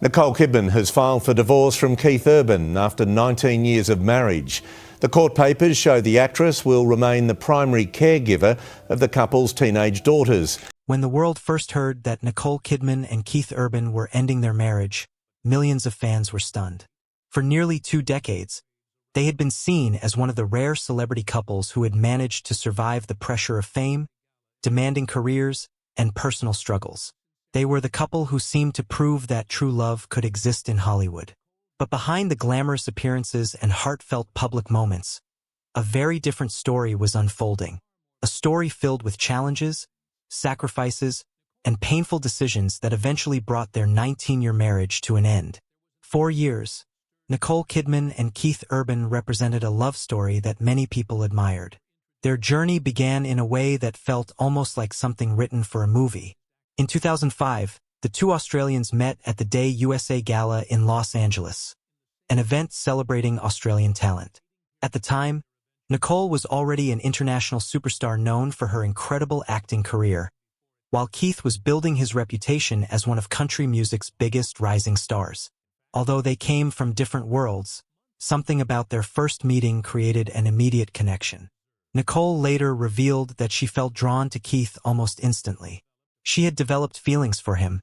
Nicole Kidman has filed for divorce from Keith Urban after 19 years of marriage. The court papers show the actress will remain the primary caregiver of the couple's teenage daughters. When the world first heard that Nicole Kidman and Keith Urban were ending their marriage, millions of fans were stunned. For nearly 2 decades, they had been seen as one of the rare celebrity couples who had managed to survive the pressure of fame, demanding careers, and personal struggles. They were the couple who seemed to prove that true love could exist in Hollywood. But behind the glamorous appearances and heartfelt public moments, a very different story was unfolding. A story filled with challenges, sacrifices, and painful decisions that eventually brought their 19-year marriage to an end. 4 years, Nicole Kidman and Keith Urban represented a love story that many people admired. Their journey began in a way that felt almost like something written for a movie. In 2005, the two Australians met at the Day USA Gala in Los Angeles, an event celebrating Australian talent. At the time, Nicole was already an international superstar known for her incredible acting career, while Keith was building his reputation as one of country music's biggest rising stars. Although they came from different worlds, something about their first meeting created an immediate connection. Nicole later revealed that she felt drawn to Keith almost instantly. She had developed feelings for him,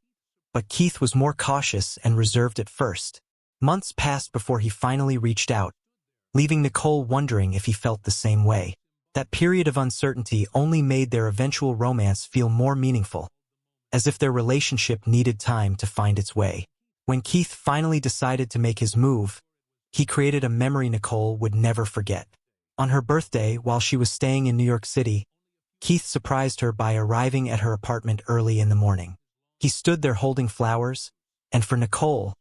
but Keith was more cautious and reserved at first. Months passed before he finally reached out, leaving Nicole wondering if he felt the same way. That period of uncertainty only made their eventual romance feel more meaningful, as if their relationship needed time to find its way. When Keith finally decided to make his move, he created a memory Nicole would never forget. On her birthday, while she was staying in New York City, Keith surprised her by arriving at her apartment early in the morning. He stood there holding flowers, and for Nicole,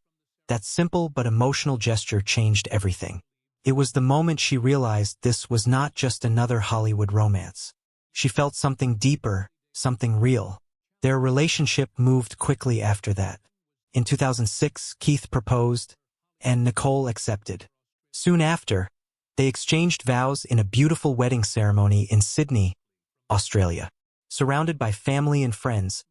that simple but emotional gesture changed everything. It was the moment she realized this was not just another Hollywood romance. She felt something deeper, something real. Their relationship moved quickly after that. In 2006, Keith proposed, and Nicole accepted. Soon after, they exchanged vows in a beautiful wedding ceremony in Sydney, Australia. Surrounded by family and friends,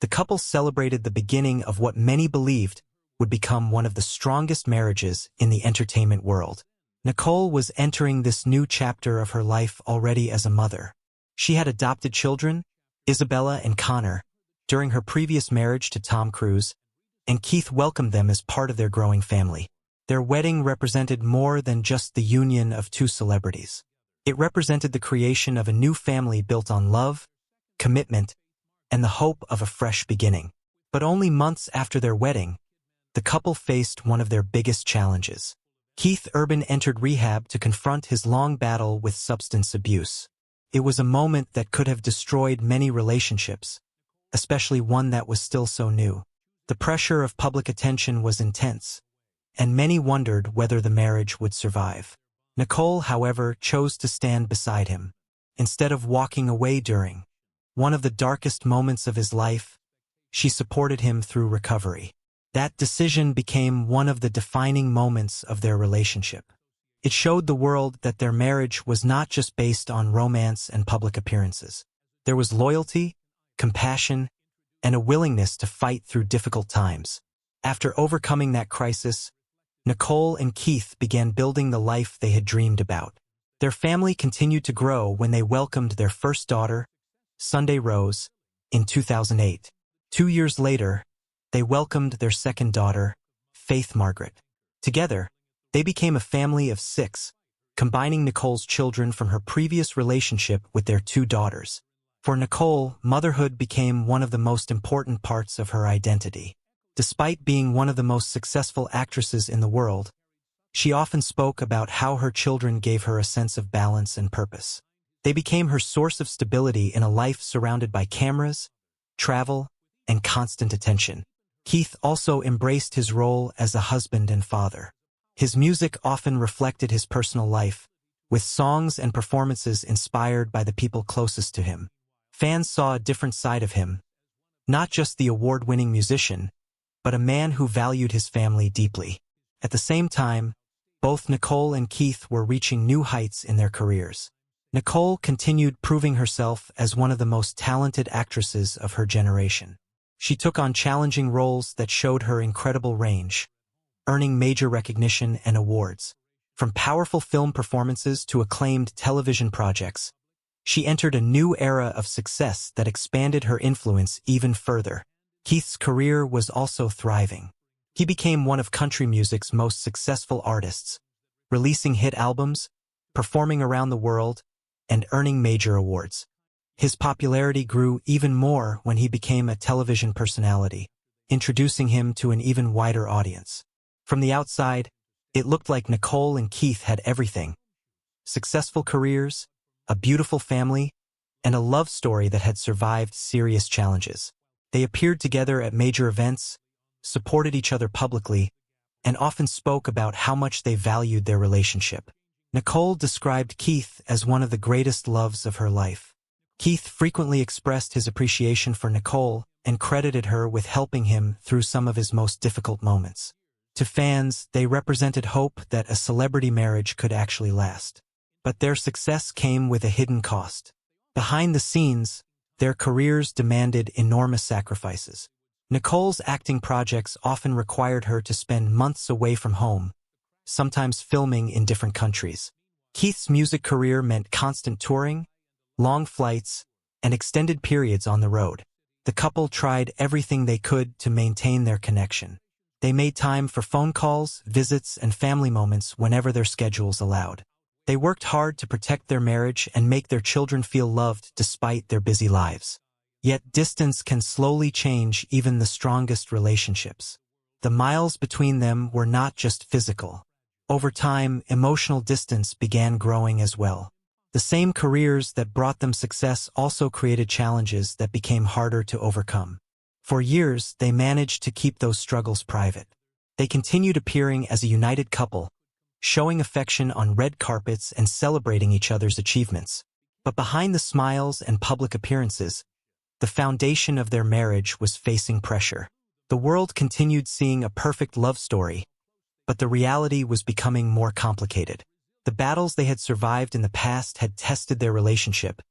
the couple celebrated the beginning of what many believed would become one of the strongest marriages in the entertainment world. Nicole was entering this new chapter of her life already as a mother. She had adopted children, Isabella and Connor, during her previous marriage to Tom Cruise, and Keith welcomed them as part of their growing family. Their wedding represented more than just the union of two celebrities. It represented the creation of a new family built on love, commitment, and the hope of a fresh beginning. But only months after their wedding, the couple faced one of their biggest challenges. Keith Urban entered rehab to confront his long battle with substance abuse. It was a moment that could have destroyed many relationships, especially one that was still so new. The pressure of public attention was intense, and many wondered whether the marriage would survive. Nicole, however, chose to stand beside him. Instead of walking away during one of the darkest moments of his life, she supported him through recovery. That decision became one of the defining moments of their relationship. It showed the world that their marriage was not just based on romance and public appearances. There was loyalty, compassion, and a willingness to fight through difficult times. After overcoming that crisis, Nicole and Keith began building the life they had dreamed about. Their family continued to grow when they welcomed their first daughter, Sunday Rose, in 2008. 2 years later, they welcomed their second daughter, Faith Margaret. Together, they became a family of 6, combining Nicole's children from her previous relationship with their 2 daughters. For Nicole, motherhood became one of the most important parts of her identity. Despite being one of the most successful actresses in the world, she often spoke about how her children gave her a sense of balance and purpose. They became her source of stability in a life surrounded by cameras, travel, and constant attention. Keith also embraced his role as a husband and father. His music often reflected his personal life, with songs and performances inspired by the people closest to him. Fans saw a different side of him, not just the award-winning musician, but a man who valued his family deeply. At the same time, both Nicole and Keith were reaching new heights in their careers. Nicole continued proving herself as one of the most talented actresses of her generation. She took on challenging roles that showed her incredible range, earning major recognition and awards. From powerful film performances to acclaimed television projects, she entered a new era of success that expanded her influence even further. Keith's career was also thriving. He became one of country music's most successful artists, releasing hit albums, performing around the world, and earning major awards. His popularity grew even more when he became a television personality, introducing him to an even wider audience. From the outside, it looked like Nicole and Keith had everything: successful careers, a beautiful family, and a love story that had survived serious challenges. They appeared together at major events, supported each other publicly, and often spoke about how much they valued their relationship. Nicole described Keith as one of the greatest loves of her life. Keith frequently expressed his appreciation for Nicole and credited her with helping him through some of his most difficult moments. To fans, they represented hope that a celebrity marriage could actually last. But their success came with a hidden cost. Behind the scenes, their careers demanded enormous sacrifices. Nicole's acting projects often required her to spend months away from home, sometimes filming in different countries. Keith's music career meant constant touring, long flights, and extended periods on the road. The couple tried everything they could to maintain their connection. They made time for phone calls, visits, and family moments whenever their schedules allowed. They worked hard to protect their marriage and make their children feel loved despite their busy lives. Yet distance can slowly change even the strongest relationships. The miles between them were not just physical. Over time, emotional distance began growing as well. The same careers that brought them success also created challenges that became harder to overcome. For years, they managed to keep those struggles private. They continued appearing as a united couple, showing affection on red carpets and celebrating each other's achievements. But behind the smiles and public appearances, the foundation of their marriage was facing pressure. The world continued seeing a perfect love story, but the reality was becoming more complicated. The battles they had survived in the past had tested their relationship,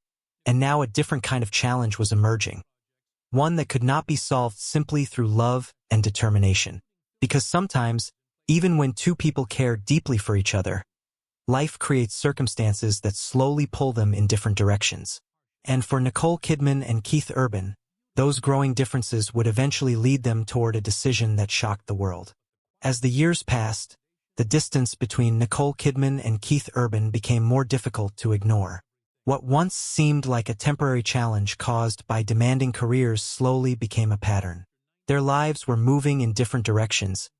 and now a different kind of challenge was emerging. One that could not be solved simply through love and determination. Because sometimes, even when two people care deeply for each other, life creates circumstances that slowly pull them in different directions. And for Nicole Kidman and Keith Urban, those growing differences would eventually lead them toward a decision that shocked the world. As the years passed, the distance between Nicole Kidman and Keith Urban became more difficult to ignore. What once seemed like a temporary challenge caused by demanding careers slowly became a pattern. Their lives were moving in different directions,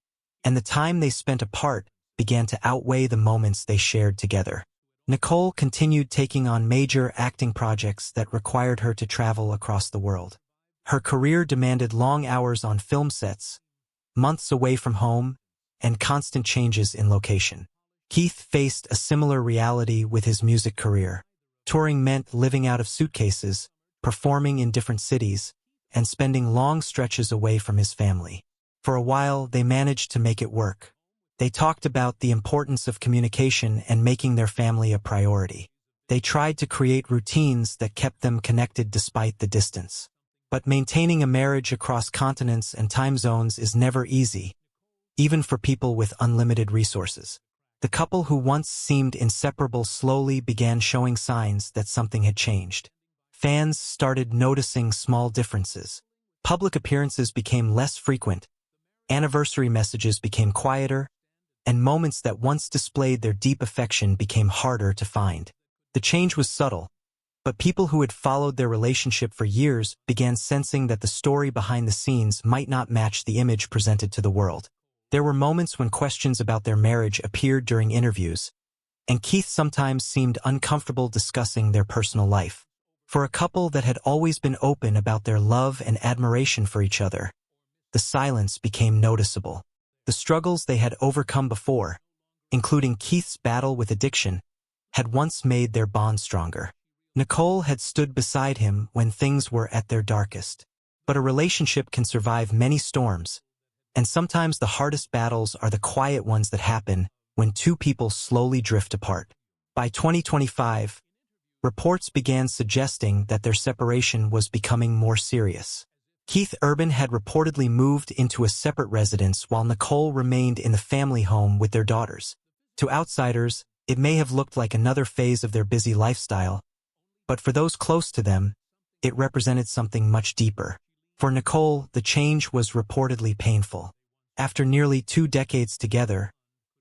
and the time they spent apart began to outweigh the moments they shared together. Nicole continued taking on major acting projects that required her to travel across the world. Her career demanded long hours on film sets, months away from home, and constant changes in location. Keith faced a similar reality with his music career. Touring meant living out of suitcases, performing in different cities, and spending long stretches away from his family. For a while, they managed to make it work. They talked about the importance of communication and making their family a priority. They tried to create routines that kept them connected despite the distance. But maintaining a marriage across continents and time zones is never easy, even for people with unlimited resources. The couple who once seemed inseparable slowly began showing signs that something had changed. Fans started noticing small differences. Public appearances became less frequent, anniversary messages became quieter, and moments that once displayed their deep affection became harder to find. The change was subtle, but people who had followed their relationship for years began sensing that the story behind the scenes might not match the image presented to the world. There were moments when questions about their marriage appeared during interviews, and Keith sometimes seemed uncomfortable discussing their personal life. For a couple that had always been open about their love and admiration for each other, the silence became noticeable. The struggles they had overcome before, including Keith's battle with addiction, had once made their bond stronger. Nicole had stood beside him when things were at their darkest. But a relationship can survive many storms, and sometimes the hardest battles are the quiet ones that happen when two people slowly drift apart. By 2025, reports began suggesting that their separation was becoming more serious. Keith Urban had reportedly moved into a separate residence while Nicole remained in the family home with their daughters. To outsiders, it may have looked like another phase of their busy lifestyle, but for those close to them, it represented something much deeper. For Nicole, the change was reportedly painful. After nearly 2 decades together,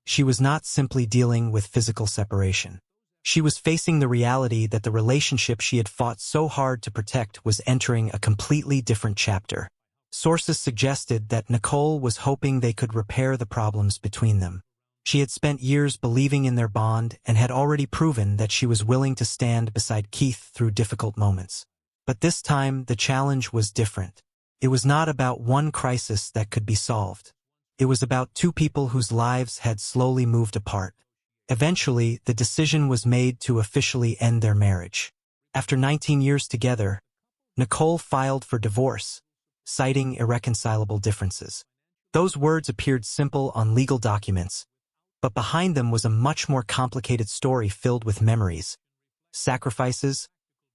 she was not simply dealing with physical separation. She was facing the reality that the relationship she had fought so hard to protect was entering a completely different chapter. Sources suggested that Nicole was hoping they could repair the problems between them. She had spent years believing in their bond and had already proven that she was willing to stand beside Keith through difficult moments. But this time, the challenge was different. It was not about one crisis that could be solved. It was about 2 people whose lives had slowly moved apart. Eventually, the decision was made to officially end their marriage. After 19 years together, Nicole filed for divorce, citing irreconcilable differences. Those words appeared simple on legal documents, but behind them was a much more complicated story filled with memories, sacrifices,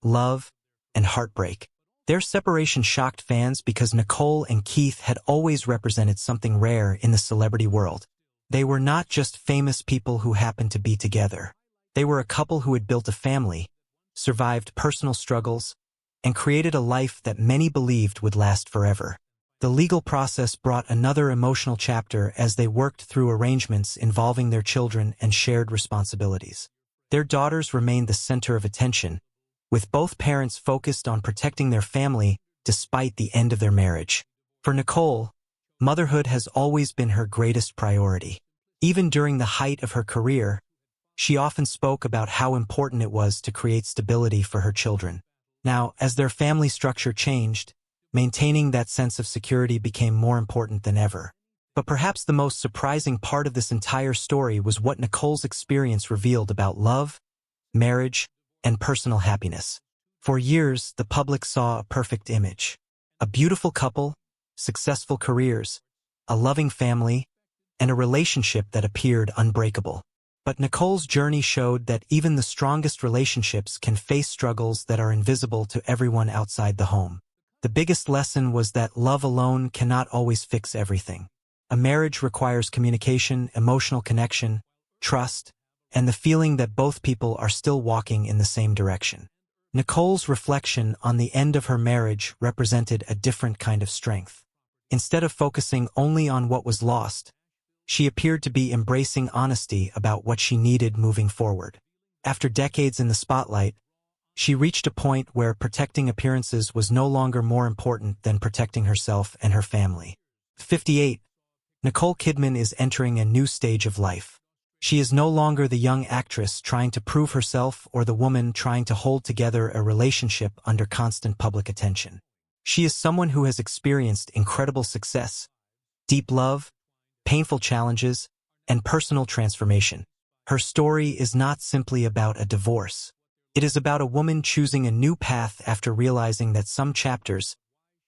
love, and heartbreak. Their separation shocked fans because Nicole and Keith had always represented something rare in the celebrity world. They were not just famous people who happened to be together. They were a couple who had built a family, survived personal struggles, and created a life that many believed would last forever. The legal process brought another emotional chapter as they worked through arrangements involving their children and shared responsibilities. Their daughters remained the center of attention, with both parents focused on protecting their family despite the end of their marriage. For Nicole, motherhood has always been her greatest priority. Even during the height of her career, she often spoke about how important it was to create stability for her children. Now, as their family structure changed, maintaining that sense of security became more important than ever. But perhaps the most surprising part of this entire story was what Nicole's experience revealed about love, marriage, and personal happiness. For years, the public saw a perfect image. A beautiful couple, successful careers, a loving family, and a relationship that appeared unbreakable. But Nicole's journey showed that even the strongest relationships can face struggles that are invisible to everyone outside the home. The biggest lesson was that love alone cannot always fix everything. A marriage requires communication, emotional connection, trust, and the feeling that both people are still walking in the same direction. Nicole's reflection on the end of her marriage represented a different kind of strength. Instead of focusing only on what was lost, she appeared to be embracing honesty about what she needed moving forward. After decades in the spotlight, she reached a point where protecting appearances was no longer more important than protecting herself and her family. 58. Nicole Kidman is entering a new stage of life. She is no longer the young actress trying to prove herself or the woman trying to hold together a relationship under constant public attention. She is someone who has experienced incredible success, deep love, painful challenges, and personal transformation. Her story is not simply about a divorce. It is about a woman choosing a new path after realizing that some chapters,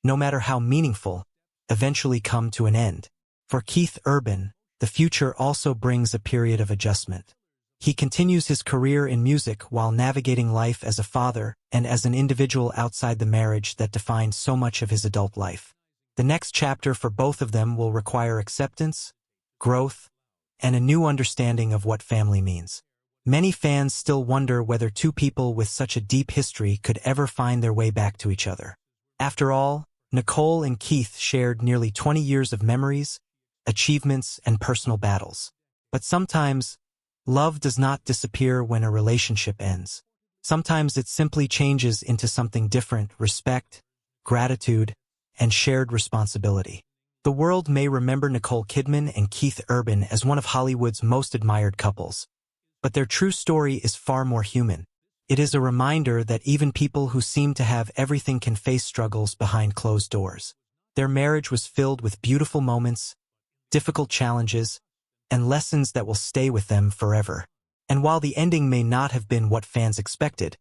no matter how meaningful, eventually come to an end. For Keith Urban, the future also brings a period of adjustment. He continues his career in music while navigating life as a father and as an individual outside the marriage that defined so much of his adult life. The next chapter for both of them will require acceptance, growth, and a new understanding of what family means. Many fans still wonder whether 2 people with such a deep history could ever find their way back to each other. After all, Nicole and Keith shared nearly 20 years of memories, achievements, and personal battles. But sometimes, love does not disappear when a relationship ends. Sometimes it simply changes into something different: respect, gratitude, and shared responsibility. The world may remember Nicole Kidman and Keith Urban as one of Hollywood's most admired couples, but their true story is far more human. It is a reminder that even people who seem to have everything can face struggles behind closed doors. Their marriage was filled with beautiful moments, difficult challenges, and lessons that will stay with them forever. And while the ending may not have been what fans expected,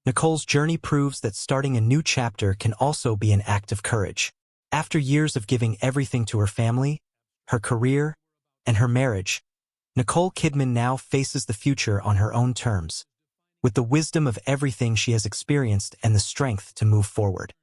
Nicole's journey proves that starting a new chapter can also be an act of courage. After years of giving everything to her family, her career, and her marriage, Nicole Kidman now faces the future on her own terms, with the wisdom of everything she has experienced and the strength to move forward.